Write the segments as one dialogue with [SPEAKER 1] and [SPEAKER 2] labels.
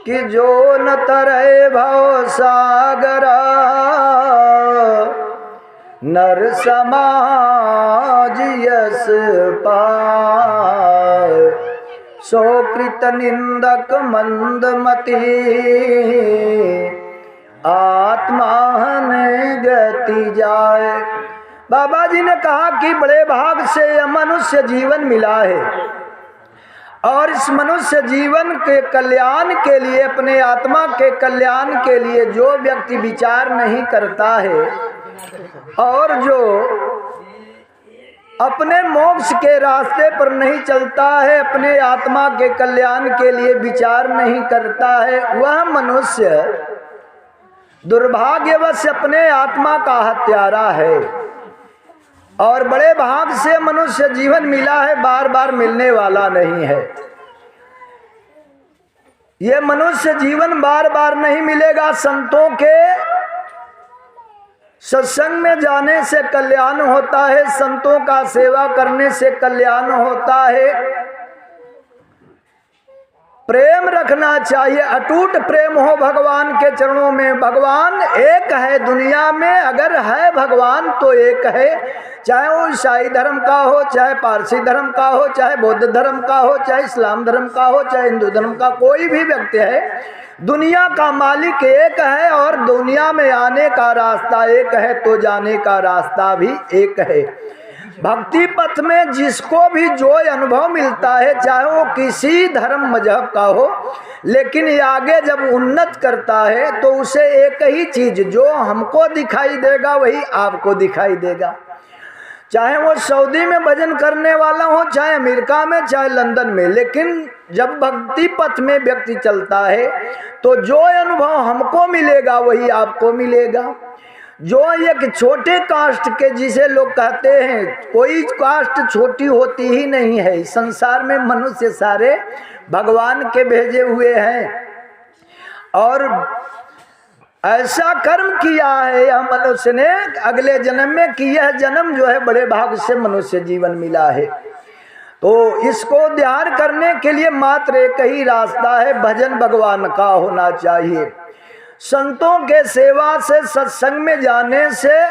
[SPEAKER 1] कि जो न तरे भव सागरा, नर समाज यस पाए, सो कृत निंदक मंदमती, आत्मान गति जाए। बाबा जी ने कहा कि बड़े भाग से यह मनुष्य जीवन मिला है और इस मनुष्य जीवन के कल्याण के लिए, अपने आत्मा के कल्याण के लिए जो व्यक्ति विचार नहीं करता है और जो अपने मोक्ष के रास्ते पर नहीं चलता है, अपने आत्मा के कल्याण के लिए विचार नहीं करता है, वह मनुष्य दुर्भाग्यवश अपने आत्मा का हत्यारा है। और बड़े भाग से मनुष्य जीवन मिला है, बार बार मिलने वाला नहीं है। ये मनुष्य जीवन बार बार नहीं मिलेगा। संतों के सत्संग में जाने से कल्याण होता है, संतों का सेवा करने से कल्याण होता है। प्रेम रखना चाहिए, अटूट प्रेम हो भगवान के चरणों में। भगवान एक है दुनिया में, अगर है भगवान तो एक है, चाहे वो ईसाई धर्म का हो, चाहे पारसी धर्म का हो, चाहे बौद्ध धर्म का हो, चाहे इस्लाम धर्म का हो, चाहे हिंदू धर्म का, कोई भी व्यक्ति है, दुनिया का मालिक एक है और दुनिया में आने का रास्ता एक है तो जाने का रास्ता भी एक है। भक्ति पथ में जिसको भी जो अनुभव मिलता है, चाहे वो किसी धर्म मजहब का हो, लेकिन ये आगे जब उन्नत करता है तो उसे एक ही चीज जो हमको दिखाई देगा वही आपको दिखाई देगा। चाहे वो सऊदी में भजन करने वाला हो, चाहे अमेरिका में, चाहे लंदन में, लेकिन जब भक्ति पथ में व्यक्ति चलता है तो जो अनुभव हमको मिलेगा वही आपको मिलेगा। जो एक छोटे कास्ट के जिसे लोग कहते हैं, कोई कास्ट छोटी होती ही नहीं है। संसार में मनुष्य सारे भगवान के भेजे हुए हैं और ऐसा कर्म किया है यह मनुष्य ने अगले जन्म में कि यह जन्म जो है बड़े भाग से मनुष्य जीवन मिला है। तो इसको उद्धार करने के लिए मात्र एक ही रास्ता है, भजन भगवान का होना चाहिए। संतों के सेवा से, सत्संग में जाने से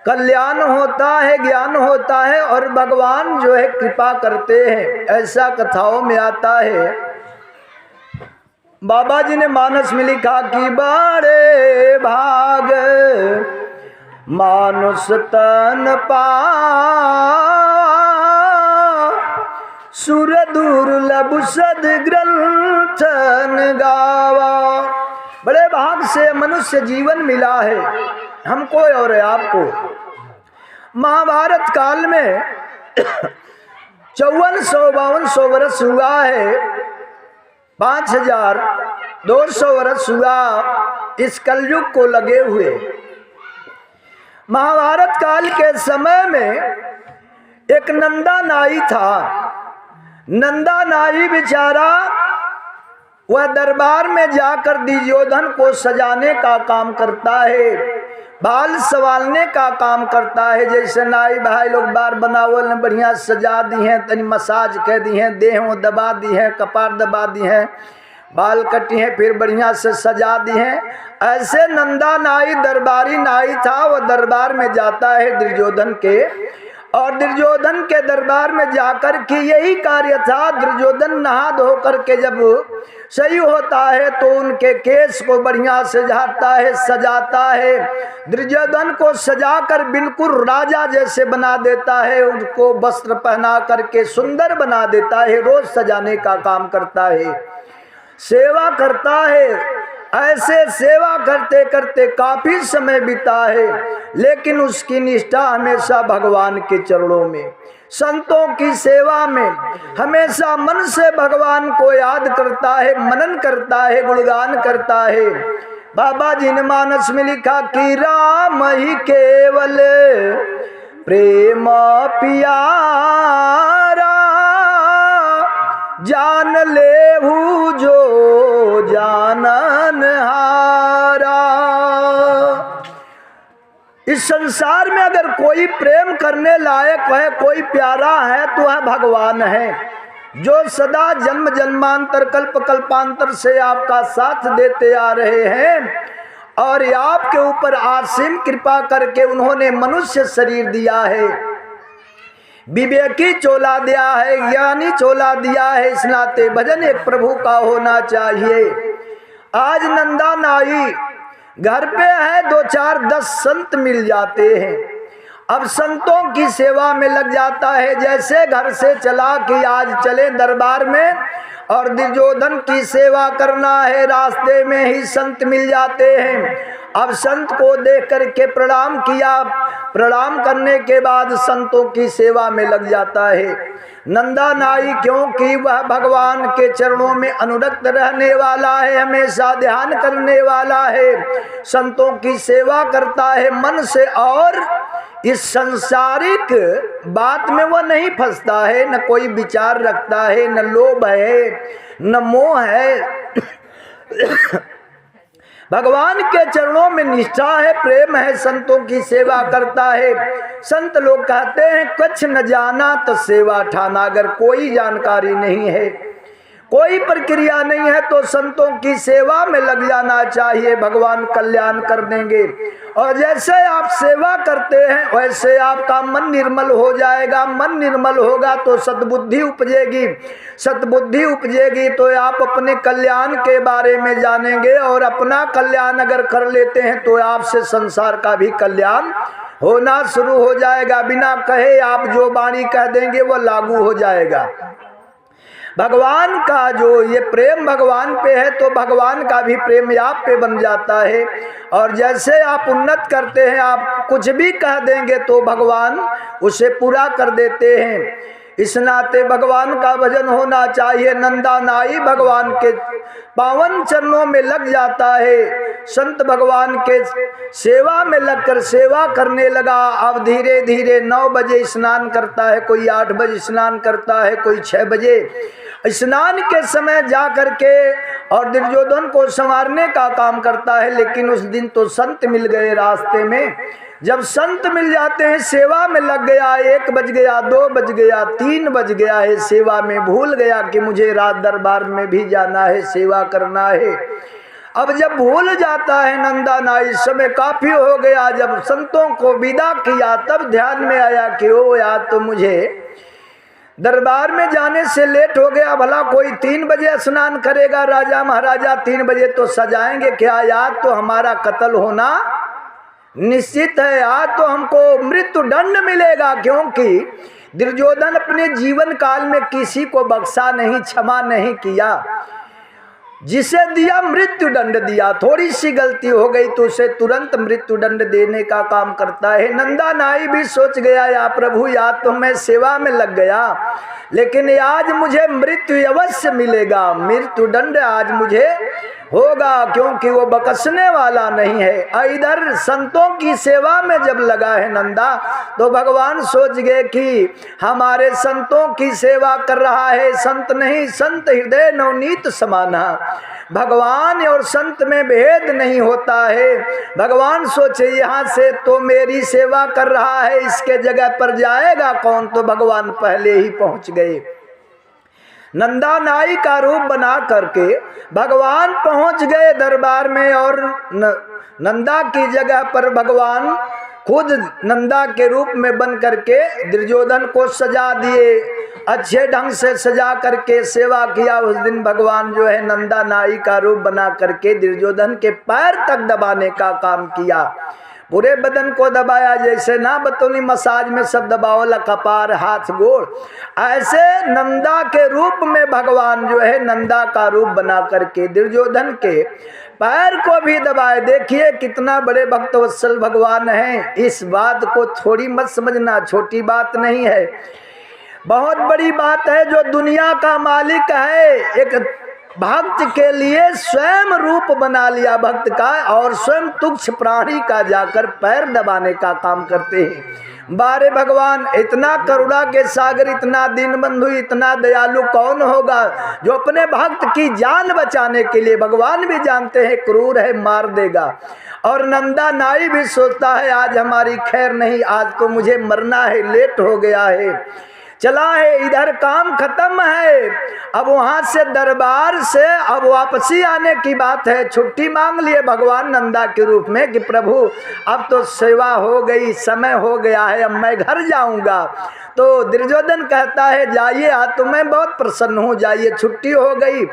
[SPEAKER 1] कल्याण होता है, ज्ञान होता है और भगवान जो है कृपा करते हैं। ऐसा कथाओं में आता है। बाबा जी ने मानस में लिखा कि बड़े भाग मानुष तन पा, सुर दुर्लभ सद ग्रंथन गावा। बड़े भाग से मनुष्य जीवन मिला है हमको और आपको। महाभारत काल में 5452 वर्ष हुआ है, 5200 वर्ष हुआ इस कलयुग को लगे हुए। महाभारत काल के समय में एक नंदा नाई था। नंदा नाई बेचारा वह दरबार में जाकर दुर्योधन को सजाने का काम करता है, बाल संवालने का काम करता है। जैसे नाई भाई लोग बार बनावल ने बढ़िया सजा दी हैं, तनी मसाज कह दी हैं, देह दबा दी हैं, कपार दबा दी हैं, बाल कटी हैं, फिर बढ़िया से सजा दी हैं। ऐसे नंदा नाई दरबारी नाई था। वह दरबार में जाता है दुर्योधन के, और दुर्योधन के दरबार में जाकर के यही कार्य था। दुर्योधन नहा धो करके जब सही होता है तो उनके केस को बढ़िया से झाड़ता है, सजाता है। दुर्योधन को सजाकर बिल्कुल राजा जैसे बना देता है, उनको वस्त्र पहना करके सुंदर बना देता है। रोज सजाने का काम करता है, सेवा करता है। ऐसे सेवा करते करते काफी समय बीता है, लेकिन उसकी निष्ठा हमेशा भगवान के चरणों में, संतों की सेवा में हमेशा मन से भगवान को याद करता है, मनन करता है, गुणगान करता है। बाबा जी ने मानस में लिखा कि राम ही केवल प्रेम पियारा, जान लेहू जो जानन हारा। इस संसार में अगर कोई प्रेम करने लायक है, कोई प्यारा है तो वह भगवान है। जो सदा जन्म जन्मांतर कल्प कल्पांतर से आपका साथ देते आ रहे हैं और आपके ऊपर असीम कृपा करके उन्होंने मनुष्य शरीर दिया है, विवेकी चोला दिया है, ज्ञानी चोला दिया है। इस नाते भजन एक प्रभु का होना चाहिए। आज नंदा नाई घर पे है, 2-4-10 संत मिल जाते हैं। अब संतों की सेवा में लग जाता है। जैसे घर से चला कि आज चले दरबार में और दुर्योधन की सेवा करना है, रास्ते में ही संत मिल जाते हैं। अब संत को देख करके प्रणाम किया, प्रणाम करने के बाद संतों की सेवा में लग जाता है नंदा नाई, क्योंकि वह भगवान के चरणों में अनुरक्त रहने वाला है, हमेशा ध्यान करने वाला है, संतों की सेवा करता है मन से और इस संसारिक बात में वह नहीं फंसता है, न कोई विचार रखता है, न लोभ है, न मोह है। भगवान के चरणों में निष्ठा है, प्रेम है, संतों की सेवा करता है। संत लोग कहते हैं कुछ न जाना तो सेवा ठाना। अगर कोई जानकारी नहीं है, कोई प्रक्रिया नहीं है तो संतों की सेवा में लग जाना चाहिए, भगवान कल्याण कर देंगे। और जैसे आप सेवा करते हैं वैसे आपका मन निर्मल हो जाएगा। मन निर्मल होगा तो सद्बुद्धि उपजेगी, सद्बुद्धि उपजेगी तो आप अपने कल्याण के बारे में जानेंगे और अपना कल्याण अगर कर लेते हैं तो आपसे संसार का भी कल्याण होना शुरू हो जाएगा। बिना कहे आप जो वाणी कह देंगे वो लागू हो जाएगा। भगवान का जो ये प्रेम भगवान पे है तो भगवान का भी प्रेम आप पे बन जाता है। और जैसे आप उन्नत करते हैं, आप कुछ भी कह देंगे तो भगवान उसे पूरा कर देते हैं। इस नाते भगवान का भजन होना चाहिए। नंदा नाई भगवान के पावन चरणों में लग जाता है, संत भगवान के सेवा में लगकर सेवा करने लगा। अब धीरे धीरे 9 बजे स्नान करता है, कोई 8 बजे स्नान करता है, कोई 6 बजे। स्नान के समय जा करके और दुर्योधन को संवारने का काम करता है। लेकिन उस दिन तो संत मिल गए रास्ते में। जब संत मिल जाते हैं सेवा में लग गया, 1 बज गया, 2 बज गया, 3 बज गया है, सेवा में भूल गया कि मुझे रात दरबार में भी जाना है, सेवा करना है। अब जब भूल जाता है नंदा नाई, समय काफी हो गया, जब संतों को विदा किया तब ध्यान में आया कि ओ यार तो मुझे दरबार में जाने से लेट हो गया। भला कोई 3 बजे स्नान करेगा, राजा महाराजा 3 बजे तो सजाएंगे क्या? याद तो हमारा कत्ल होना निश्चित है, आज तो हमको मृत्यु दंड मिलेगा। क्योंकि दुर्योधन अपने जीवन काल में किसी को बख्शा नहीं, क्षमा नहीं किया, जिसे दिया मृत्यु दंड दिया। थोड़ी सी गलती हो गई तो उसे तुरंत मृत्यु दंड देने का काम करता है। नंदा नाई भी सोच गया या प्रभु या तो मैं सेवा में लग गया, लेकिन आज मुझे मृत्यु अवश्य मिलेगा, मृत्यु दंड आज मुझे होगा, क्योंकि वो बकसने वाला नहीं है। इधर संतों की सेवा में जब लगा है नंदा, तो भगवान सोच गए कि हमारे संतों की सेवा कर रहा है, संत नहीं, संत हृदय नवनीत समाना। भगवान और संत में भेद नहीं होता है। भगवान सोचे यहाँ से तो मेरी सेवा कर रहा है, इसके जगह पर जाएगा कौन? तो भगवान पहले ही पहुँच गए। नंदा नाई का रूप बना करके भगवान पहुंच गए दरबार में और नंदा की जगह पर भगवान खुद नंदा के रूप में बन करके दुर्योधन को सजा दिए, अच्छे ढंग से सजा करके सेवा किया। उस दिन भगवान जो है नंदा नाई का रूप बना करके दुर्योधन के पैर तक दबाने का काम किया, पूरे बदन को दबाया। जैसे ना बतौनी मसाज में सब दबावला, कपार, हाथ, गोड़, ऐसे नंदा के रूप में भगवान जो है नंदा का रूप बना करके दुर्योधन के पैर को भी दबाए। देखिए कितना बड़े भक्तवत्सल भगवान हैं। इस बात को थोड़ी मत समझना, छोटी बात नहीं है, बहुत बड़ी बात है। जो दुनिया का मालिक है, एक भक्त के लिए स्वयं रूप बना लिया भक्त का, और स्वयं तुच्छ प्राणी का जाकर पैर दबाने का काम करते हैं। बारे भगवान, इतना करुणा के सागर, इतना दीनबंधु, इतना दयालु कौन होगा जो अपने भक्त की जान बचाने के लिए, भगवान भी जानते हैं क्रूर है, मार देगा। और नंदा नाई भी सोचता है आज हमारी खैर नहीं, आज तो मुझे मरना है, लेट हो गया है। चला है, इधर काम खत्म है। अब वहां से दरबार से अब वापसी आने की बात है। छुट्टी मांग लिए भगवान नंदा के रूप में कि प्रभु अब तो सेवा हो गई, समय हो गया है, अब मैं घर जाऊंगा। तो दुर्योधन कहता है जाइए, आज तो मैं बहुत प्रसन्न हूँ, जाइए, छुट्टी हो गई।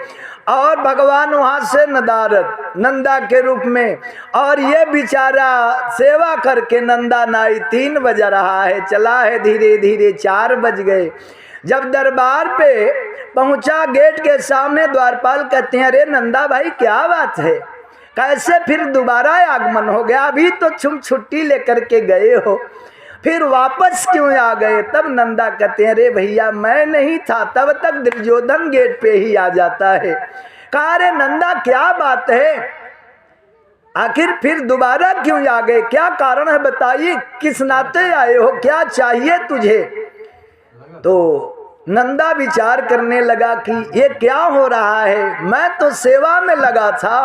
[SPEAKER 1] और भगवान वहां से नदारद नंदा के रूप में, और ये बेचारा सेवा करके नंदा नाई 3 बज रहा है, चला है धीरे धीरे 4 बज गए। जब दरबार पे पहुंचा, गेट के सामने द्वारपाल कहते हैं, अरे नंदा भाई क्या बात है, कैसे फिर दोबारा आगमन हो गया? अभी तो तुम छुट्टी लेकर के गए हो, फिर वापस क्यों आ गए? तब नंदा कहते हैं, अरे भैया मैं नहीं था, तब तक दुर्योधन गेट पे ही आ जाता है। कहा, अरे नंदा क्या बात है, आखिर फिर दोबारा क्यों आ गए, क्या कारण है बताइए, किस नाते आए हो, क्या चाहिए तुझे? तो नंदा विचार करने लगा कि ये क्या हो रहा है, मैं तो सेवा में लगा था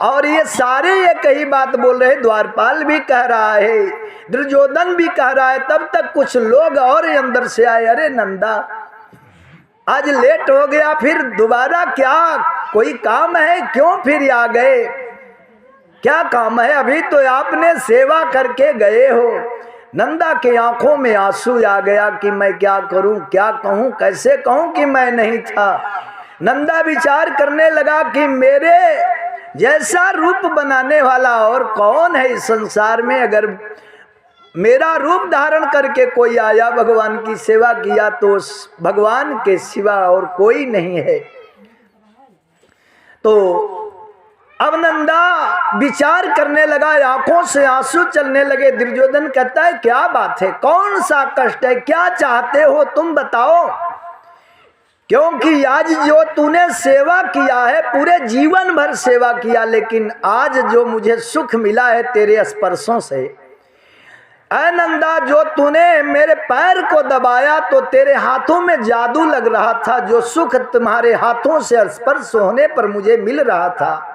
[SPEAKER 1] और ये सारे एक ही बात बोल रहे, द्वारपाल भी कह रहा है, दुर्योधन भी कह रहा है। तब तक कुछ लोग और अंदर से आए, अरे नंदा आज लेट हो गया, फिर दोबारा क्या कोई काम है, क्यों फिर आ गए, क्या काम है? अभी तो आपने सेवा करके गए हो। नंदा के आंखों में आंसू आ गया कि मैं क्या करूं, क्या कहूं, कैसे कहूं कि मैं नहीं था। नंदा विचार करने लगा कि मेरे जैसा रूप बनाने वाला और कौन है इस संसार में, अगर मेरा रूप धारण करके कोई आया, भगवान की सेवा किया, तो उस भगवान के सिवा और कोई नहीं है। तो अब नंदा विचार करने लगा, आंखों से आंसू चलने लगे। दुर्योधन कहता है, क्या बात है, कौन सा कष्ट है, क्या चाहते हो तुम बताओ, क्योंकि आज जो तूने सेवा किया है, पूरे जीवन भर सेवा किया, लेकिन आज जो मुझे सुख मिला है तेरे स्पर्शों से, ऐ नंदा जो तूने मेरे पैर को दबाया तो तेरे हाथों में जादू लग रहा था, जो सुख तुम्हारे हाथों से स्पर्श होने पर मुझे मिल रहा था,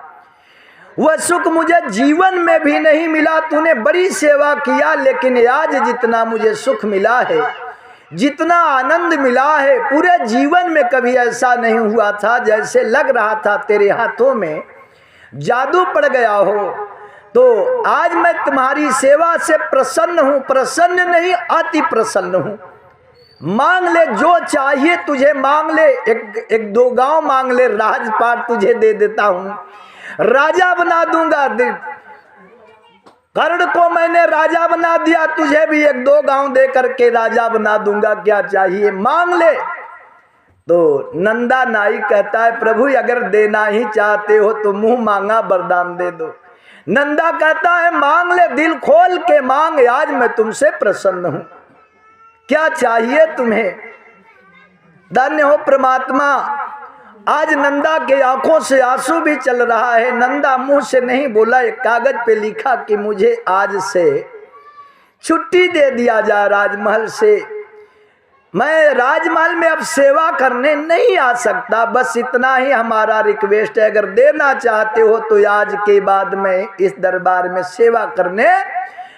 [SPEAKER 1] वह सुख मुझे जीवन में भी नहीं मिला। तूने बड़ी सेवा किया, लेकिन आज जितना मुझे सुख मिला है, जितना आनंद मिला है, पूरे जीवन में कभी ऐसा नहीं हुआ था, जैसे लग रहा था तेरे हाथों में जादू पड़ गया हो। तो आज मैं तुम्हारी सेवा से प्रसन्न हूँ, प्रसन्न नहीं अति प्रसन्न हूँ। मांग ले जो चाहिए तुझे, मांग ले, एक 2 गांव मांग ले, राजपाट तुझे दे देता हूँ, राजा बना दूंगा। कर्ण को मैंने राजा बना दिया, तुझे भी 1-2 गांव दे करके राजा बना दूंगा, क्या चाहिए मांग ले। तो नंदा नाई कहता है, प्रभु अगर देना ही चाहते हो तो मुंह मांगा वरदान दे दो। नंदा कहता है, मांग ले, दिल खोल के मांग, आज मैं तुमसे प्रसन्न हूं, क्या चाहिए तुम्हें? धन्य हो परमात्मा। आज नंदा के आंखों से आंसू भी चल रहा है। नंदा मुंह से नहीं बोला, एक कागज पे लिखा कि मुझे आज से छुट्टी दे दिया जाए राजमहल से, मैं राजमहल में अब सेवा करने नहीं आ सकता, बस इतना ही हमारा रिक्वेस्ट है, अगर देना चाहते हो तो आज के बाद मैं इस दरबार में सेवा करने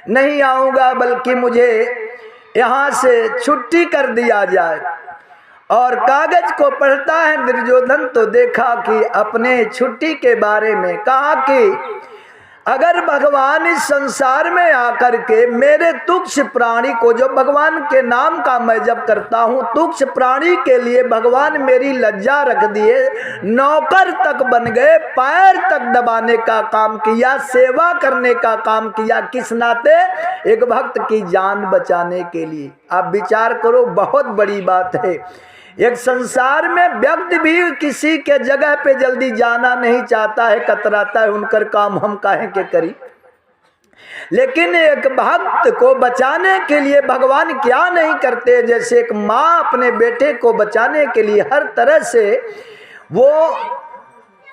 [SPEAKER 1] नहीं आऊँगा, बल्कि मुझे यहाँ से छुट्टी कर दिया जाए। और कागज को पढ़ता है दुर्योधन तो देखा कि अपने छुट्टी के बारे में कहा कि अगर भगवान इस संसार में आकर के मेरे तुच्छ प्राणी को, जो भगवान के नाम का मैं जब करता हूँ, तुच्छ प्राणी के लिए भगवान मेरी लज्जा रख दिए, नौकर तक बन गए, पैर तक दबाने का काम किया, सेवा करने का काम किया, किस नाते? एक भक्त की जान बचाने के लिए। आप विचार करो, बहुत बड़ी बात है। एक संसार में व्यक्ति भी किसी के जगह पे जल्दी जाना नहीं चाहता है, कतराता है, उनकर काम हम काहे के करी, लेकिन एक भक्त को बचाने के लिए भगवान क्या नहीं करते। जैसे एक माँ अपने बेटे को बचाने के लिए हर तरह से वो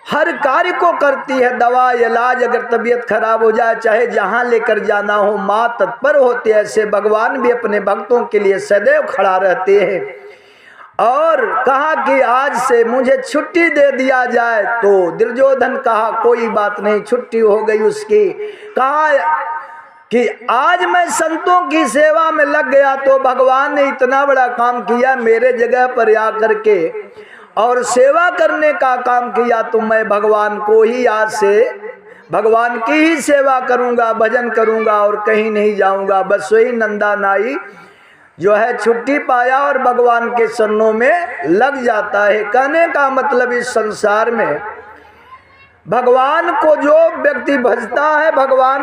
[SPEAKER 1] हर कार्य को करती है, दवा इलाज, अगर तबीयत खराब हो जाए, चाहे जहाँ लेकर जाना हो, माँ तत्पर होती है। ऐसे भगवान भी अपने भक्तों के लिए सदैव खड़ा रहते हैं। और कहा कि आज से मुझे छुट्टी दे दिया जाए। तो दुर्योधन कहा कोई बात नहीं, छुट्टी हो गई उसकी। कहा कि आज मैं संतों की सेवा में लग गया तो भगवान ने इतना बड़ा काम किया मेरे जगह पर आकर के और सेवा करने का काम किया, तो मैं भगवान को ही आज से भगवान की ही सेवा करूंगा, भजन करूंगा और कहीं नहीं जाऊंगा। बस वही नंदा नाई जो है छुट्टी पाया और भगवान के चरणों में लग जाता है। कहने का मतलब इस संसार में भगवान को जो व्यक्ति भजता है, भगवान